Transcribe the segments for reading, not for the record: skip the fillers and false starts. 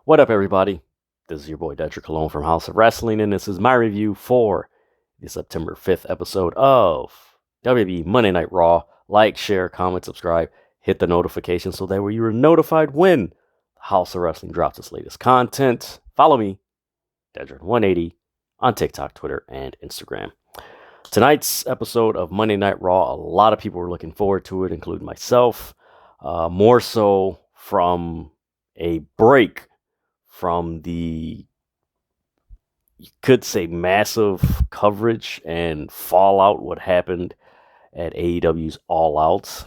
What up, everybody? This is your boy Dedrian Colon from House of Rasslin, and this is my review for the September 5th episode of WWE Monday Night Raw. Like, share, comment, subscribe, hit the notification so that way you are notified when House of Wrestling drops its latest content. Follow me, Dedrian180, on TikTok, Twitter, and Instagram. Tonight's episode of Monday Night Raw, a lot of people were looking forward to it, including myself. More so from a break from the, you could say, massive coverage and fallout what happened at AEW's All Out.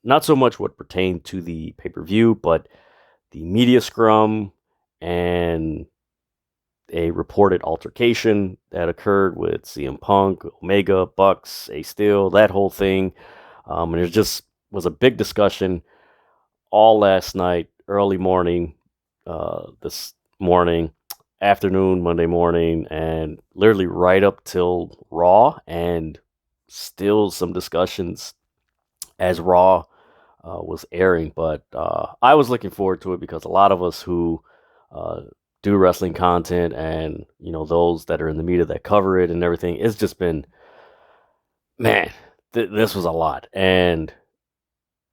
Not so much what pertained to the pay-per-view, but the media scrum and a reported altercation that occurred with CM Punk, Omega, Bucks, Ace Steel, that whole thing. And it just was a big discussion all last night, early morning, this morning, afternoon, Monday morning, and literally right up till Raw, and still some discussions as Raw was airing. But I was looking forward to it because a lot of us who do wrestling content and, you know, those that are in the media that cover it and everything, it's just been, man, this was a lot. And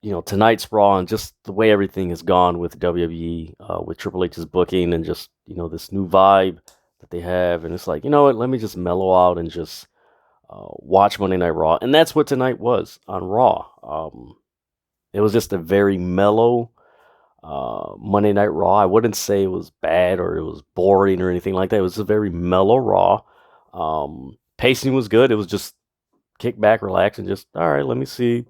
you know, tonight's Raw and just the way everything has gone with WWE, with Triple H's booking and just, you know, this new vibe that they have. And it's like, you know what, let me just mellow out and just watch Monday Night Raw. And that's what tonight was on Raw. It was just a very mellow Monday Night Raw. I wouldn't say it was bad or it was boring or anything like that. It was a very mellow Raw. Pacing was good. It was just kick back, relax, and just, all right, let me see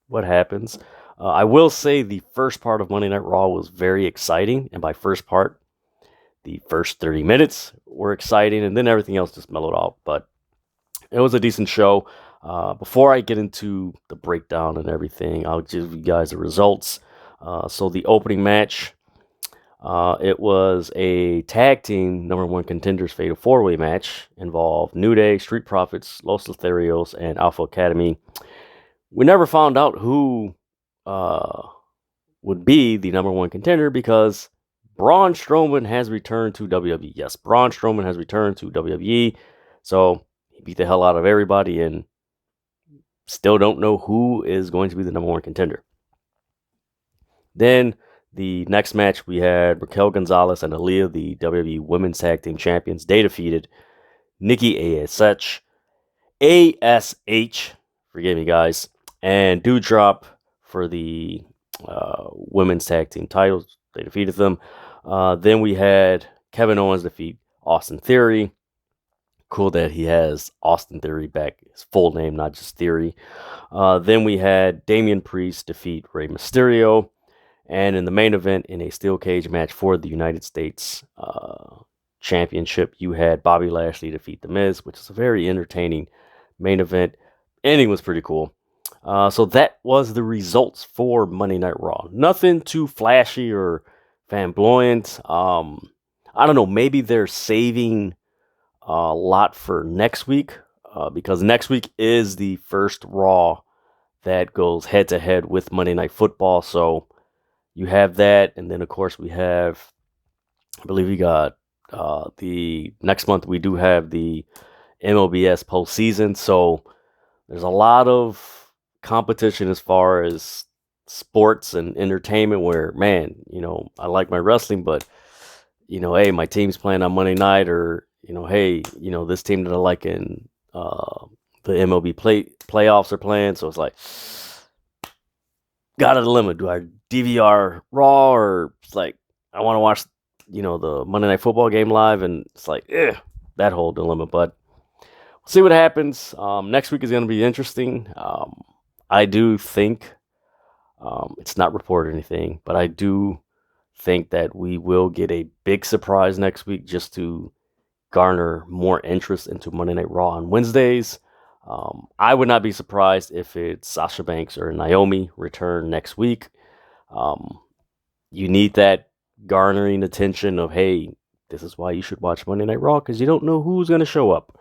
what happens. I will say the first part of Monday Night Raw was very exciting, and by first part, the first 30 minutes were exciting, and then everything else just mellowed out. But it was a decent show. Before I get into the breakdown and everything, I'll give you guys the results. So the opening match, it was a tag team number one contenders fatal four-way match. Involved New Day, Street Profits, Los Lotharios, and Alpha Academy. We never found out who would be the number one contender because Braun Strowman has returned to WWE. Yes, Braun Strowman has returned to WWE. So he beat the hell out of everybody and still don't know who is going to be the number one contender. Then the next match, we had Raquel Gonzalez and Aaliyah, the WWE Women's Tag Team Champions. They defeated Nikki A.S.H. A.S.H. Forgive me, guys. And Doudrop for the women's tag team titles. They defeated them. Then we had Kevin Owens defeat Austin Theory. Cool that he has Austin Theory back, his full name, not just Theory. Then we had Damian Priest defeat Rey Mysterio. And in the main event, in a steel cage match for the United States Championship, you had Bobby Lashley defeat The Miz, which is a very entertaining main event. Ending was pretty cool. So that was the results for Monday Night Raw. Nothing too flashy or flamboyant. I don't know. Maybe they're saving a lot for next week because next week is the first Raw that goes head to head with Monday Night Football. So you have that, and then of course we have, I believe we got the next month we do have the MLBS postseason. So there's a lot of competition as far as sports and entertainment where, man, you know, I like my wrestling, but, you know, hey, my team's playing on Monday night, or, you know, hey, you know, this team that I like in the MLB playoffs are playing. So it's like, got a dilemma. Do I DVR Raw, or it's like, I want to watch, you know, the Monday Night Football game live, and it's like, that whole dilemma. But we'll see what happens. Next week is going to be interesting. I do think, it's not reported anything, but I do think that we will get a big surprise next week just to garner more interest into Monday Night Raw on Wednesdays. I would not be surprised if it's Sasha Banks or Naomi return next week. You need that garnering attention of, hey, this is why you should watch Monday Night Raw, because you don't know who's going to show up.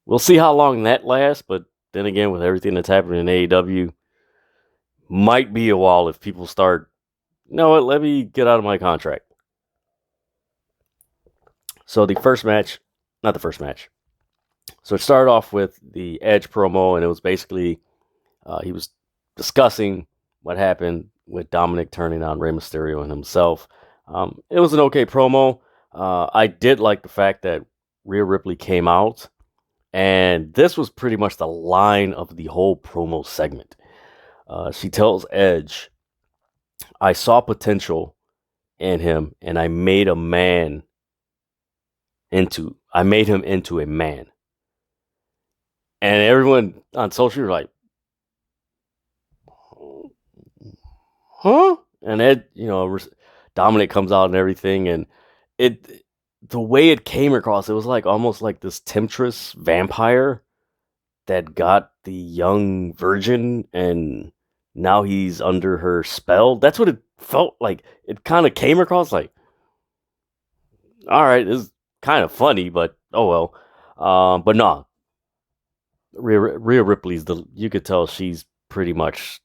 We'll see how long that lasts, but then again, with everything that's happening in AEW, might be a while if people start, you know what, let me get out of my contract. So the first match, not the first match. So it started off with the Edge promo, and it was basically he was discussing what happened with Dominic turning on Rey Mysterio and himself. It was an okay promo. I did like the fact that Rhea Ripley came out, and this was pretty much the line of the whole promo segment. She tells Edge, I saw potential in him, and I made him into a man. And everyone on social was like, huh? And Ed, Dominic comes out and everything, and it, the way it came across, it was like almost like this temptress vampire that got the young virgin, and now he's under her spell. That's what it felt like. It kind of came across like, all right, this is kind of funny, but oh well. But no, Rhea Ripley's you could tell she's pretty much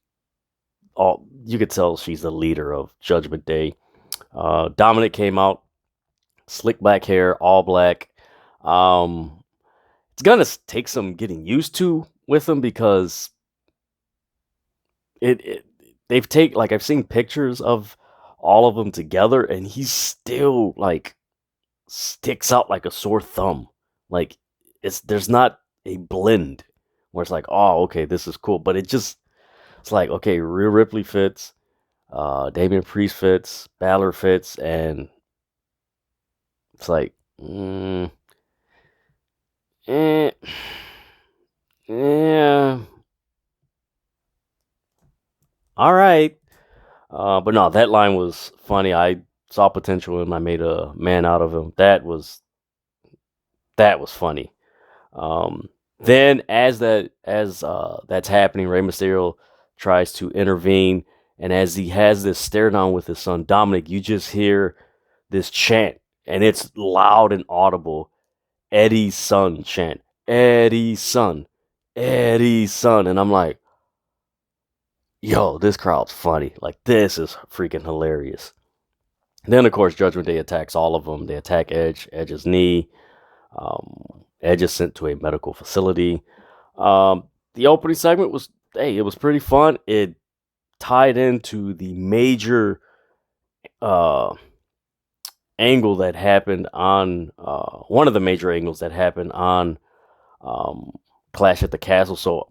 you could tell she's the leader of Judgment Day. Dominic came out, slick black hair, all black. It's gonna take some getting used to with him because they've like I've seen pictures of all of them together, and he's still like sticks out like a sore thumb. Like there's not a blend where it's like, oh, okay, this is cool, but it's like, okay, Rhea Ripley fits, Damian Priest fits, Balor fits, and it's like, eh, yeah, all right. But no, that line was funny. I saw potential in him. I made a man out of him. That was funny. Then as that's happening, Rey Mysterio tries to intervene, and as he has this stare down with his son Dominic, you just hear this chant, and it's loud and audible. Eddie's son chant. Eddie's son. Eddie's son. And I'm like, yo, this crowd's funny. Like, this is freaking hilarious. Then, of course, Judgment Day attacks all of them. They attack Edge, Edge's knee. Edge is sent to a medical facility. The opening segment was, it was pretty fun. It tied into the major angle that happened on one of the major angles that happened on Clash at the Castle. So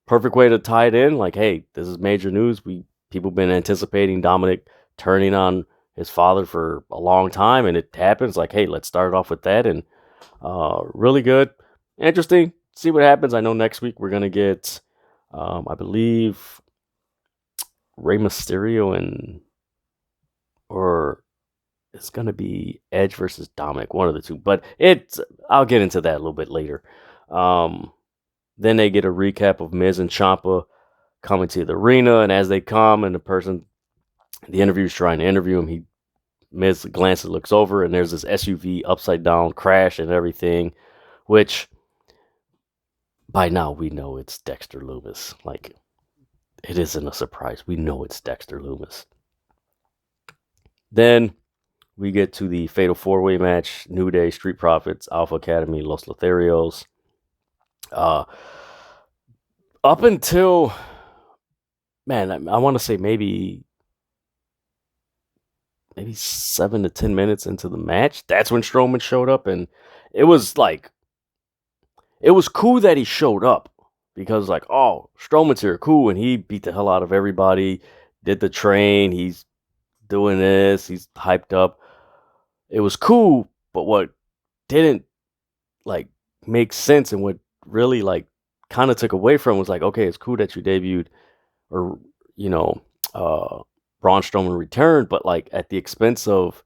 perfect way to tie it in. Like, hey, this is major news. People been anticipating Dominic turning on his father for a long time, and it happens. Like, hey, let's start off with that, and really good, interesting. See what happens. I know next week we're gonna get, I believe, Rey Mysterio or it's gonna be Edge versus Dominic, one of the two. But I'll get into that a little bit later. Then they get a recap of Miz and Ciampa coming to the arena, and as they come, and the interviewer's trying to interview him, Miz glances, looks over, and there's this SUV upside down crash and everything, which by now we know it's Dexter Lumis. Like, it isn't a surprise. We know it's Dexter Lumis. Then we get to the Fatal 4-Way match. New Day, Street Profits, Alpha Academy, Los Lotharios. Up until, man, I want to say maybe 7 to 10 minutes into the match, that's when Strowman showed up, and it was cool that he showed up, because like, oh, Strowman's here, cool, and he beat the hell out of everybody, did the train, he's doing this, he's hyped up. It was cool, but what didn't like make sense, and what really like kind of took away from was like, okay, it's cool that you debuted, or Braun Strowman returned, but like at the expense of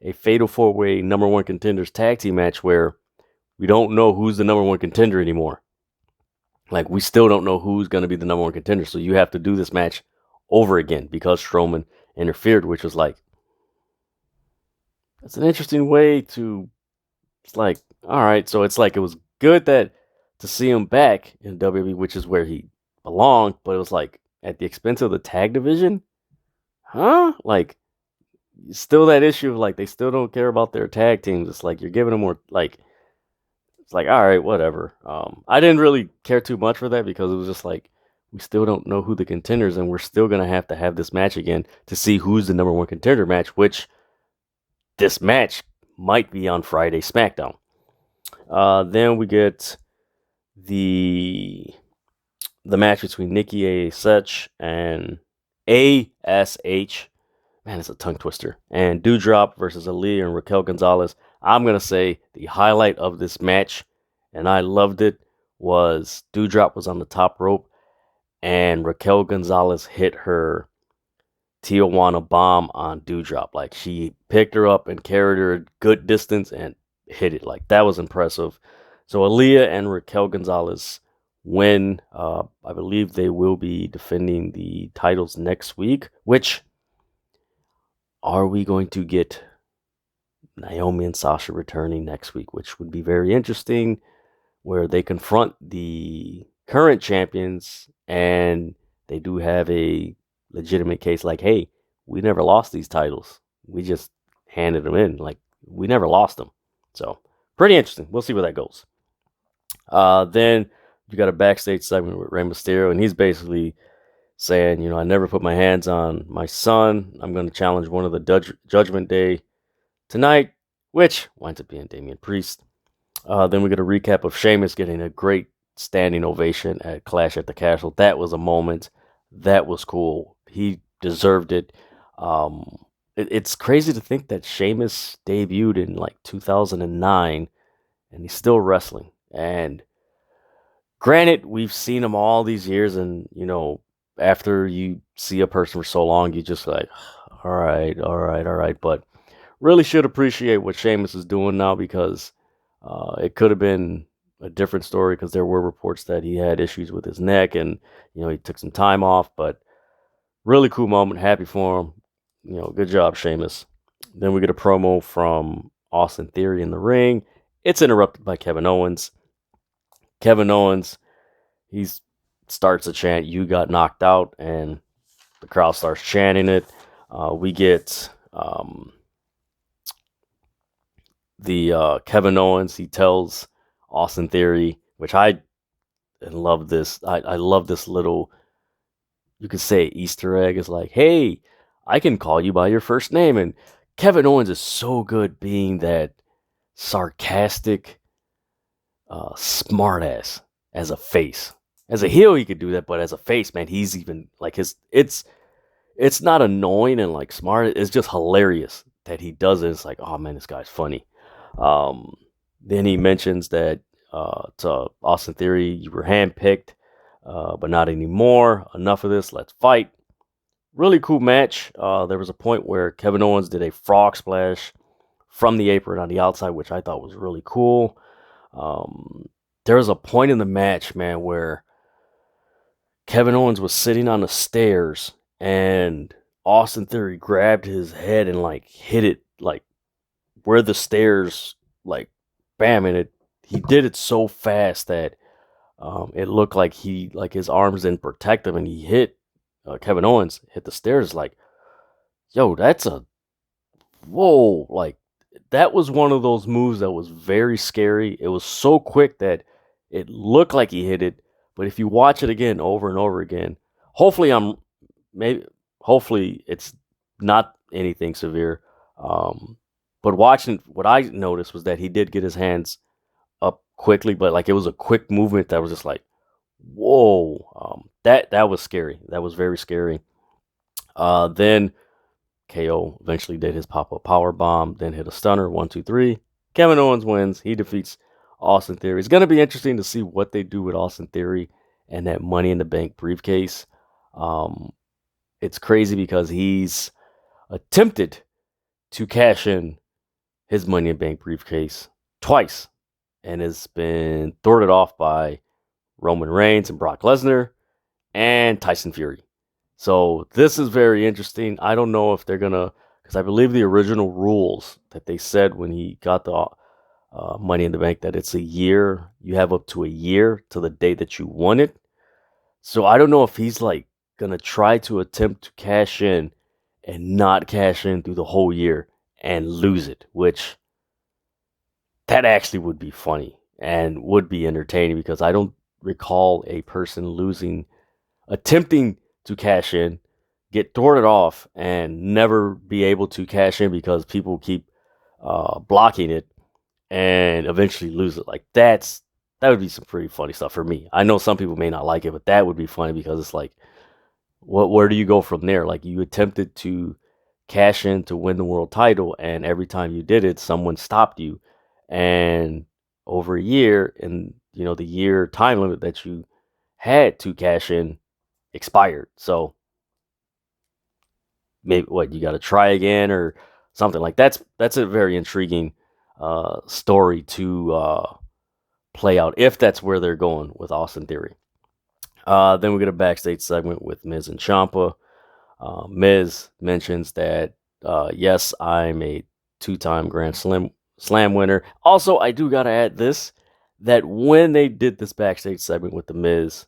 a Fatal 4-Way number one contenders tag team match where we don't know who's the number one contender anymore. Like, we still don't know who's going to be the number one contender. So you have to do this match over again because Strowman interfered, which was like, it's an interesting way to, it's like, all right. So it's like, it was good to see him back in WWE, which is where he belonged, but it was like at the expense of the tag division. Huh? Like, still that issue of like they still don't care about their tag teams. It's like you're giving them more like it's like all right, whatever. I didn't really care too much for that because it was just like we still don't know who the contenders, and we're still gonna have this match again to see who's the number one contender match, which this match might be on Friday SmackDown. Then we get the the match between Nikki A.S.H and A.S.H. Man, it's a tongue twister. And Dewdrop versus Aaliyah and Raquel Gonzalez. I'm going to say the highlight of this match, and I loved it, was Dewdrop was on the top rope, and Raquel Gonzalez hit her Tijuana bomb on Dewdrop. Like, she picked her up and carried her a good distance and hit it. Like, that was impressive. So Aaliyah and Raquel Gonzalez win. I believe they will be defending the titles next week, which are we going to get Naomi and Sasha returning next week, which would be very interesting, where they confront the current champions and they do have a legitimate case like, hey, we never lost these titles. We just handed them in. Like, we never lost them. So, pretty interesting. We'll see where that goes. Then you got a backstage segment with Rey Mysterio, and he's basically saying, you know, I never put my hands on my son. I'm going to challenge one of the Judgment Day tonight, which winds up being Damian Priest. Then we get a recap of Sheamus getting a great standing ovation at Clash at the Castle. That was a moment. That was cool. He deserved it. It's crazy to think that Sheamus debuted in like 2009 and he's still wrestling. And granted, we've seen him all these years, and you know, after you see a person for so long, you just like, all right, all right, all right. But really should appreciate what Sheamus is doing now because it could have been a different story because there were reports that he had issues with his neck and, you know, he took some time off. But really cool moment. Happy for him. You know, good job, Sheamus. Then we get a promo from Austin Theory in the ring. It's interrupted by Kevin Owens. Kevin Owens, he starts a chant, "You got knocked out," and the crowd starts chanting it. We get the Kevin Owens. He tells Austin Theory, which I love this. I love this little, you could say Easter egg. Is like, hey, I can call you by your first name. And Kevin Owens is so good being that sarcastic, smartass as a face. As a heel, he could do that, but as a face, man, he's even like it's not annoying and like smart. It's just hilarious that he does it. It's like, oh man, this guy's funny. Then he mentions that to Austin Theory, you were handpicked, but not anymore. Enough of this. Let's fight. Really cool match. There was a point where Kevin Owens did a frog splash from the apron on the outside, which I thought was really cool. There was a point in the match, man, where Kevin Owens was sitting on the stairs and Austin Theory grabbed his head and like hit it like where the stairs, like bam, and he did it so fast that it looked like his arms didn't protect him, and he hit Kevin Owens hit the stairs. Like, yo, that's a whoa, like that was one of those moves that was very scary. It was so quick that it looked like he hit it, but if you watch it again over and over again, hopefully it's not anything severe. But watching, what I noticed was that he did get his hands up quickly, but like it was a quick movement that was just like, whoa, that was scary. That was very scary. Then KO eventually did his pop-up power bomb, then hit a stunner. 1, 2, 3. Kevin Owens wins. He defeats Austin Theory. It's going to be interesting to see what they do with Austin Theory and that Money in the Bank briefcase. It's crazy because he's attempted to cash in his Money in the Bank briefcase twice and has been thwarted off by Roman Reigns and Brock Lesnar and Tyson Fury. So this is very interesting. I don't know if they're going to, because I believe the original rules that they said when he got the Money in the Bank, that it's a year. You have up to a year to the day that you won it. So I don't know if he's like going to try to attempt to cash in and not cash in through the whole year and lose it, which that actually would be funny and would be entertaining because I don't recall a person attempting to cash in, get thwarted off, and never be able to cash in because people keep blocking it and eventually lose it. Like that would be some pretty funny stuff for me. I know some people may not like it, but that would be funny because it's like, where do you go from there? Like you attempted to cash in to win the world title, and every time you did it, someone stopped you, and over a year, and the year time limit that you had to cash in expired. So maybe you got to try again or something like that's a very intriguing story to play out if that's where they're going with Austin Theory. Then we get a backstage segment with Miz and Ciampa. Miz mentions that yes, I'm a two-time Grand Slam winner. Also, I do gotta add this, that when they did this backstage segment with the Miz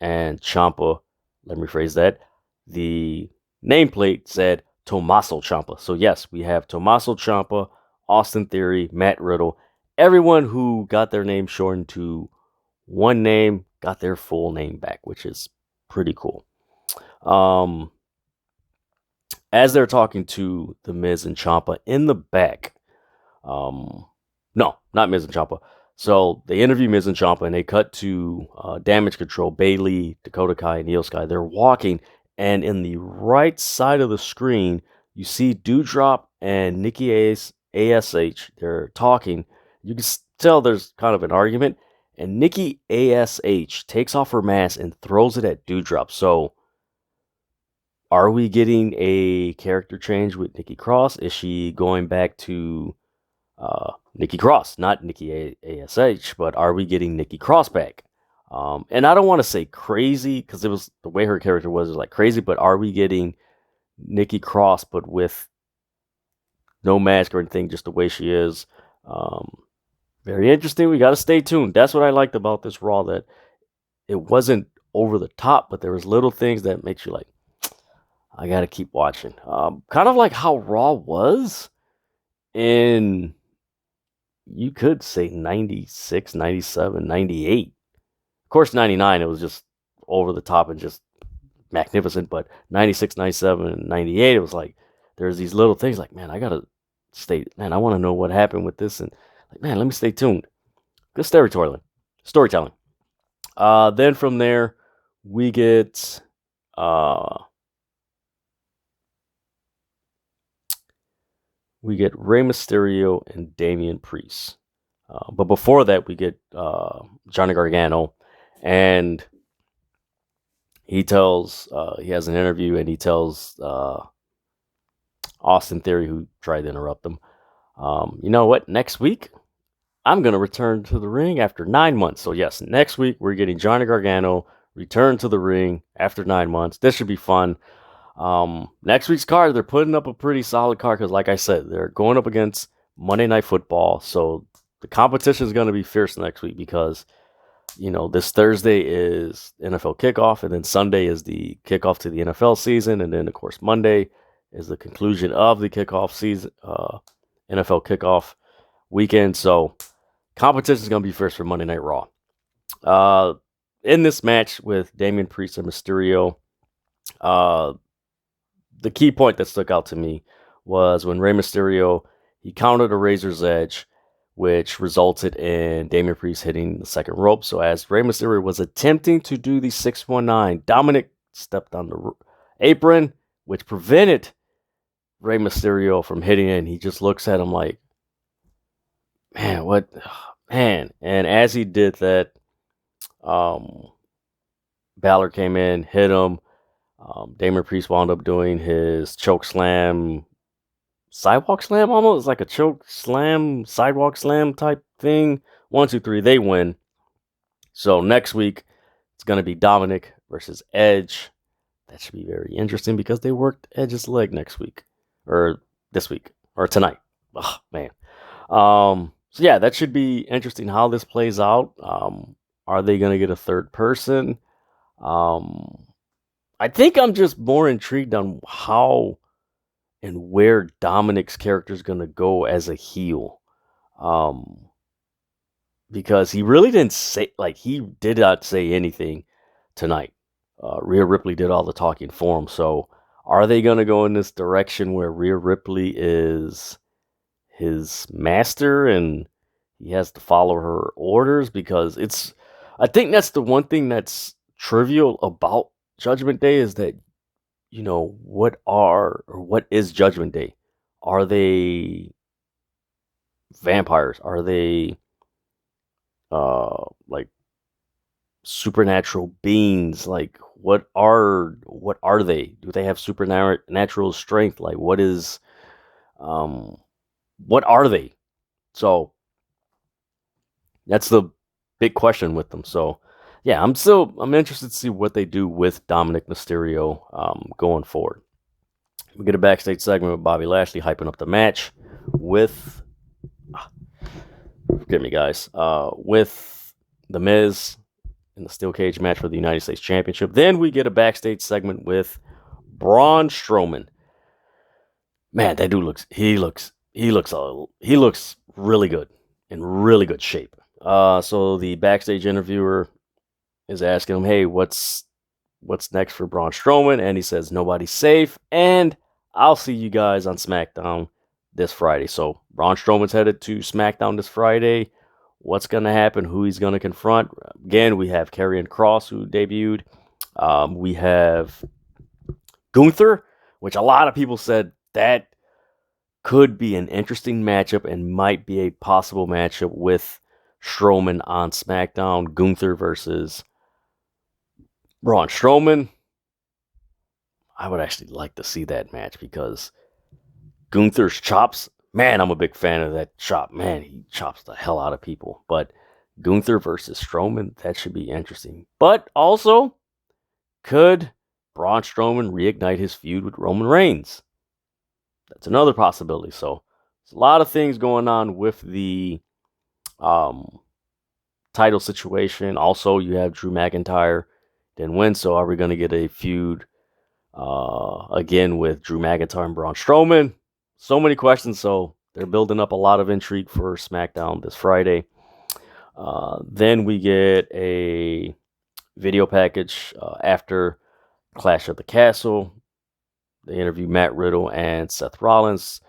and Ciampa, let me rephrase that, the nameplate said Tommaso Ciampa. So yes, we have Tommaso Ciampa, Austin Theory, Matt Riddle, everyone who got their name shortened to one name got their full name back, which is pretty cool. As they're talking to the Miz and Ciampa in the back, no, not Miz and Ciampa. So they interview Miz and Ciampa, and they cut to Damage Control, Bayley, Dakota Kai, and Io Sky. They're walking, and in the right side of the screen, you see Doudrop and Nikki A.S.H. They're talking. You can tell there's kind of an argument, and Nikki A.S.H. takes off her mask and throws it at Doudrop. So are we getting a character change with Nikki Cross? Is she going back to Nikki Cross, not Nikki A.S.H., but are we getting Nikki Cross back? And I don't want to say crazy because it was the way her character was like crazy, but are we getting Nikki Cross but with no mask or anything, just the way she is? Very interesting. We got to stay tuned. That's what I liked about this Raw, that it wasn't over the top, but there was little things that makes you like, I got to keep watching. Kind of like how Raw was in, you could say 96, 97, 98. Of course, 99, it was just over the top and just magnificent. But 96, 97, and 98, it was like, there's these little things like, man, I got to man, I want to know what happened with this. And like, man, let me stay tuned. Good storytelling. Then from there, we get Rey Mysterio and Damian Priest. But before that, we get Johnny Gargano, and he has an interview, and he tells Austin Theory, who tried to interrupt him, you know what, next week, I'm going to return to the ring after 9 months. So yes, next week, we're getting Johnny Gargano return to the ring after 9 months. This should be fun. Next week's card, they're putting up a pretty solid card because, like I said, they're going up against Monday Night Football. So the competition is going to be fierce next week because, this Thursday is NFL kickoff, and then Sunday is the kickoff to the NFL season, and then, of course, Monday is the conclusion of the kickoff season, NFL kickoff weekend. So competition is going to be fierce for Monday Night Raw. In this match with Damian Priest and Mysterio, the key point that stuck out to me was when Rey Mysterio, he countered a Razor's Edge, which resulted in Damian Priest hitting the second rope. So as Rey Mysterio was attempting to do the 619, Dominic stepped on the apron, which prevented Rey Mysterio from hitting it. And he just looks at him like, man, what? Man. And as he did that, Balor came in, hit him. Damian Priest wound up doing his choke slam, sidewalk slam almost. Like a choke slam, sidewalk slam type thing. 1, 2, 3, they win. So next week, it's going to be Dominic versus Edge. That should be very interesting because they worked Edge's leg next week. Or this week. Or tonight. Oh, man. So yeah, that should be interesting how this plays out. Are they going to get a third person? I think I'm just more intrigued on how and where Dominic's character is going to go as a heel. Because he really didn't say, like, he did not say anything tonight. Rhea Ripley did all the talking for him. So are they going to go in this direction where Rhea Ripley is his master and he has to follow her orders? Because I think that's the one thing that's trivial about Judgment Day is that, what is Judgment Day? Are they vampires? Are they like supernatural beings? Like what are they? Do they have supernatural strength? Like what are they? So that's the big question with them. So yeah, I'm interested to see what they do with Dominic Mysterio going forward. We get a backstage segment with Bobby Lashley hyping up the match with forgive me guys, with The Miz in the steel cage match for the United States Championship. Then we get a backstage segment with Braun Strowman. Man, that dude looks really good, in really good shape. So the backstage interviewer is asking him, "Hey, what's next for Braun Strowman?" And he says, "Nobody's safe, and I'll see you guys on SmackDown this Friday." So Braun Strowman's headed to SmackDown this Friday. What's going to happen? Who he's going to confront? Again, we have Karrion Kross, who debuted. We have Gunther, which a lot of people said that could be an interesting matchup and might be a possible matchup with Strowman on SmackDown. Gunther versus Braun Strowman. I would actually like to see that match because Gunther's chops, man, I'm a big fan of that chop. Man, he chops the hell out of people. But Gunther versus Strowman, that should be interesting. But also, could Braun Strowman reignite his feud with Roman Reigns? That's another possibility. So, there's a lot of things going on with the title situation. Also, you have Drew McIntyre didn't win, so are we going to get a feud again with Drew McIntyre and Braun Strowman? So many questions, so they're building up a lot of intrigue for SmackDown this Friday. Then we get a video package after Clash of the Castle. They interview Matt Riddle and Seth Rollins.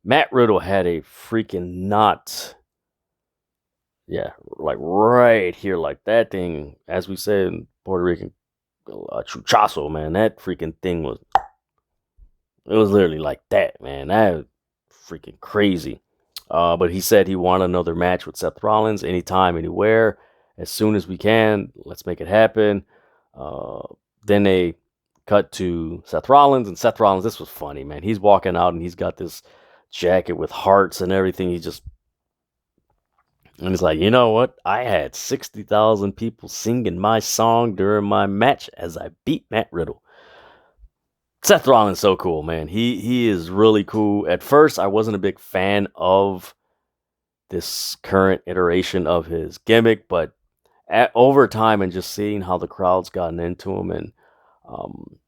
Matt Riddle had a freaking knot. Yeah, like right here, like that thing, as we said in Puerto Rican, chuchazo, man. That freaking thing was literally like that, man. That was freaking crazy. But he said he wanted another match with Seth Rollins anytime, anywhere, as soon as we can. Let's make it happen. Then they cut to Seth Rollins, and Seth Rollins, this was funny, man. He's walking out, and he's got this jacket with hearts and everything. And he's like, you know what? I had 60,000 people singing my song during my match as I beat Matt Riddle. Seth Rollins is so cool, man. He is really cool. At first, I wasn't a big fan of this current iteration of his gimmick, but over time and just seeing how the crowd's gotten into him, and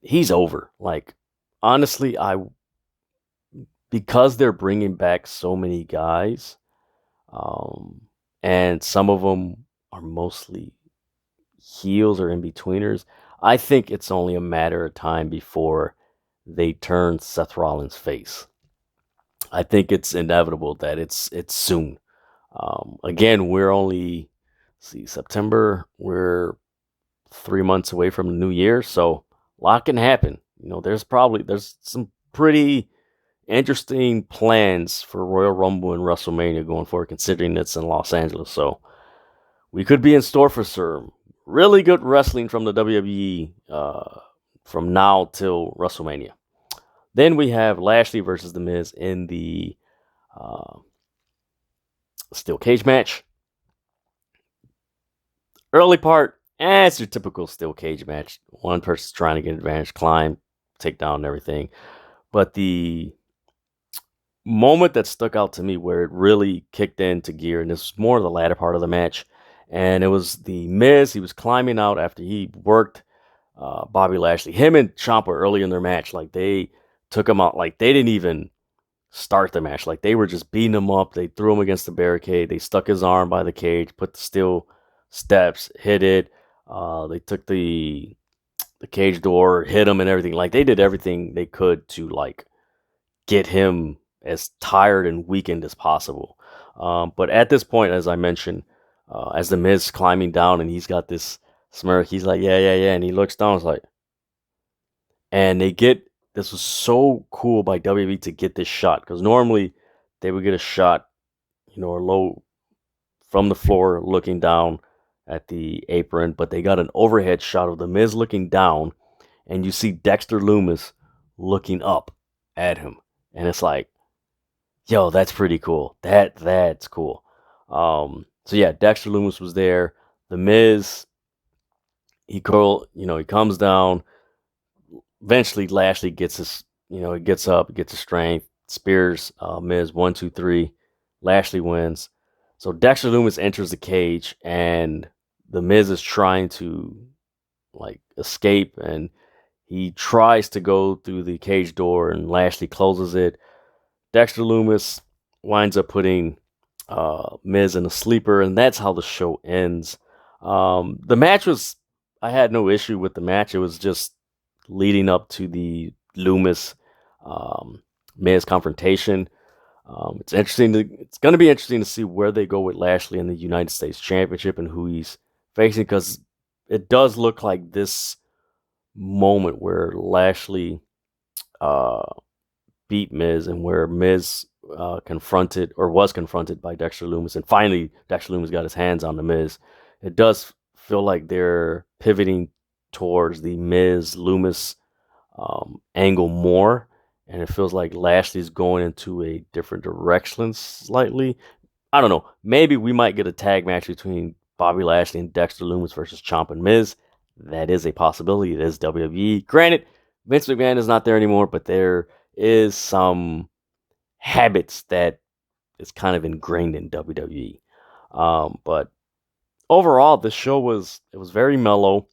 he's over. Like, honestly, because they're bringing back so many guys, and some of them are mostly heels or in-betweeners, I think it's only a matter of time before they turn Seth Rollins face. I think it's inevitable that it's soon. Again, we're only September. We're 3 months away from the new year, so a lot can happen. There's some pretty interesting plans for Royal Rumble and WrestleMania going forward, considering it's in Los Angeles. So we could be in store for some really good wrestling from the WWE from now till WrestleMania. Then we have Lashley versus The Miz in the steel cage match. Early part, it's your typical steel cage match. One person's trying to get advantage, climb, take down everything. But the moment that stuck out to me where it really kicked into gear, and this was more the latter part of the match, and it was the Miz. He was climbing out after he worked Bobby Lashley. Him and Ciampa early in their match, like they took him out. Like, they didn't even start the match. Like, they were just beating him up. They threw him against the barricade. They stuck his arm by the cage, put the steel steps, hit it. They took the cage door, hit him and everything. Like, they did everything they could to, like, get him as tired and weakened as possible. But at this point, as I mentioned, as the Miz climbing down and he's got this smirk, he's like, yeah, yeah, yeah. And he looks down, it's like, and this was so cool by WWE to get this shot, because normally they would get a shot, or low from the floor looking down at the apron, but they got an overhead shot of the Miz looking down, and you see Dexter Lumis looking up at him, and it's like, yo, that's pretty cool. That's cool. So yeah, Dexter Lumis was there. The Miz, he comes down. Eventually, Lashley gets he gets up, gets his strength, spears Miz 1, 2, 3. Lashley wins. So Dexter Lumis enters the cage, and the Miz is trying to like escape, and he tries to go through the cage door, and Lashley closes it. Dexter Lumis winds up putting Miz in a sleeper, and that's how the show ends. The match I had no issue with the match. It was just leading up to the Lumis Miz confrontation. It's going to be interesting to see where they go with Lashley in the United States Championship and who he's facing, because it does look like this moment where Lashley beat Miz, and where Miz was confronted by Dexter Lumis, and finally Dexter Lumis got his hands on the Miz. It does feel like they're pivoting towards the Miz Lumis angle more, and it feels like Lashley's going into a different direction slightly. I don't know. Maybe we might get a tag match between Bobby Lashley and Dexter Lumis versus Ciampa and Miz. That is a possibility. It is WWE. Granted, Vince McMahon is not there anymore, but there is some habits that is kind of ingrained in WWE. But overall, the show was very mellow.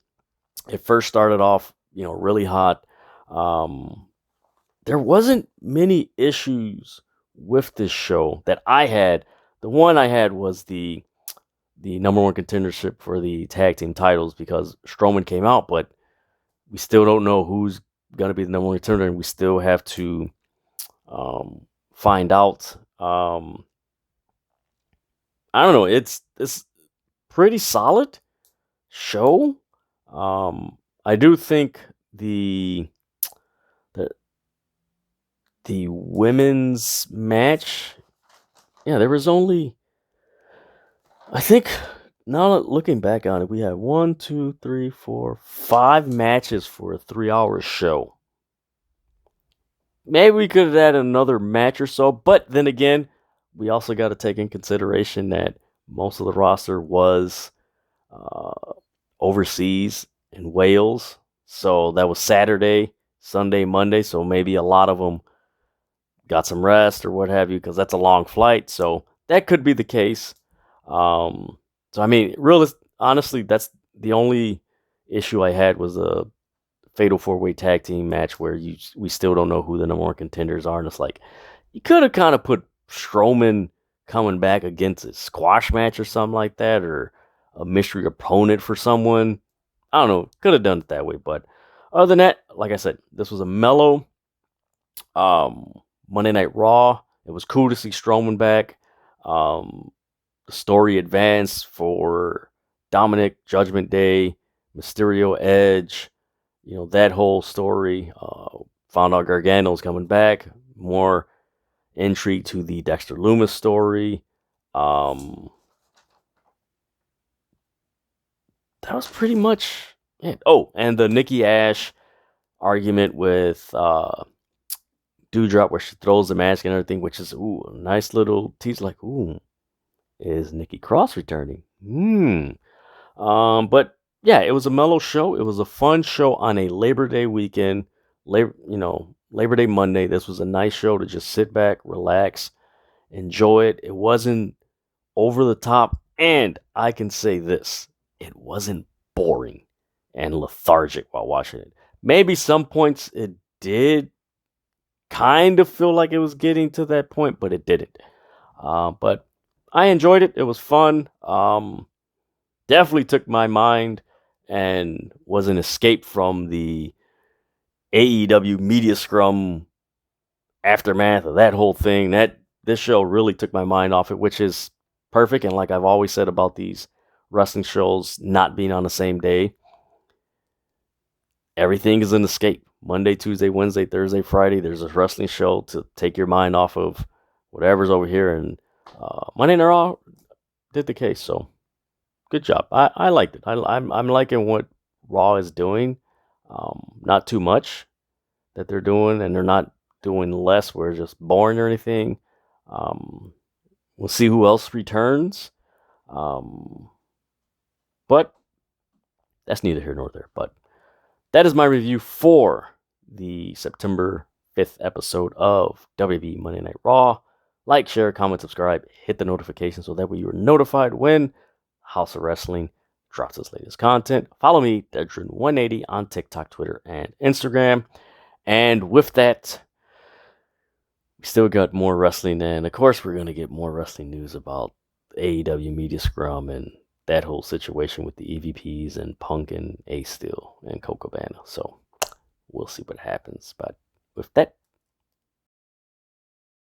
It first started off, really hot. There wasn't many issues with this show that I had. The one I had was the number one contendership for the tag team titles, because Strowman came out, but we still don't know who's going to be the number one contender, and we still have to find out. I don't know. It's pretty solid show. I do think the women's match, there was only, I think, now looking back on it, we had 1, 2, 3, 4, 5 matches for a 3-hour show. Maybe we could have had another match or so, but then again, we also got to take in consideration that most of the roster was overseas in Wales. So that was Saturday, Sunday, Monday. So maybe a lot of them got some rest or what have you, because that's a long flight. So that could be the case. So I mean, honestly, that's the only issue I had, was a fatal 4-way tag team match where we still don't know who the number one contenders are, and it's like, you could have kind of put Strowman coming back against a squash match or something like that, or a mystery opponent for someone. I don't know, could have done it that way. But other than that, like I said, this was a mellow Monday Night Raw. It was cool to see Strowman back. The story advanced for Dominic, Judgment Day, Mysterio, Edge. That whole story. Found out Gargano's coming back. More intrigue to the Dexter Lumis story. That was pretty much it. Oh, and the Nikki A.S.H argument with Doudrop, where she throws the mask and everything, which is a nice little tease. Like, is Nikki Cross returning? But yeah, it was a mellow show. It was a fun show on a Labor Day weekend. Labor Day Monday. This was a nice show to just sit back, relax, enjoy it. It wasn't over the top, and I can say this: it wasn't boring and lethargic while watching it. Maybe some points it did kind of feel like it was getting to that point, but it didn't. But I enjoyed it. It was fun. Definitely took my mind and was an escape from the AEW media scrum aftermath of that whole thing. This show really took my mind off it, which is perfect. And like I've always said about these wrestling shows not being on the same day, everything is an escape. Monday, Tuesday, Wednesday, Thursday, Friday, there's a wrestling show to take your mind off of whatever's over here. And Monday Night Raw did the case. So good job. I liked it. I'm liking what Raw is doing. Not too much that they're doing, and they're not doing less where it's just boring or anything. We'll see who else returns. But that's neither here nor there. But that is my review for the September 5th episode of WWE Monday Night Raw. Like, share, comment, subscribe, hit the notification so that way you are notified when House of Wrestling drops its latest content. Follow me, Dedrian180, on TikTok, Twitter, and Instagram. And with that, we still got more wrestling, and of course, we're going to get more wrestling news about AEW Media Scrum and that whole situation with the EVPs and Punk and Ace Steel and Coco Cabana. So we'll see what happens. But with that,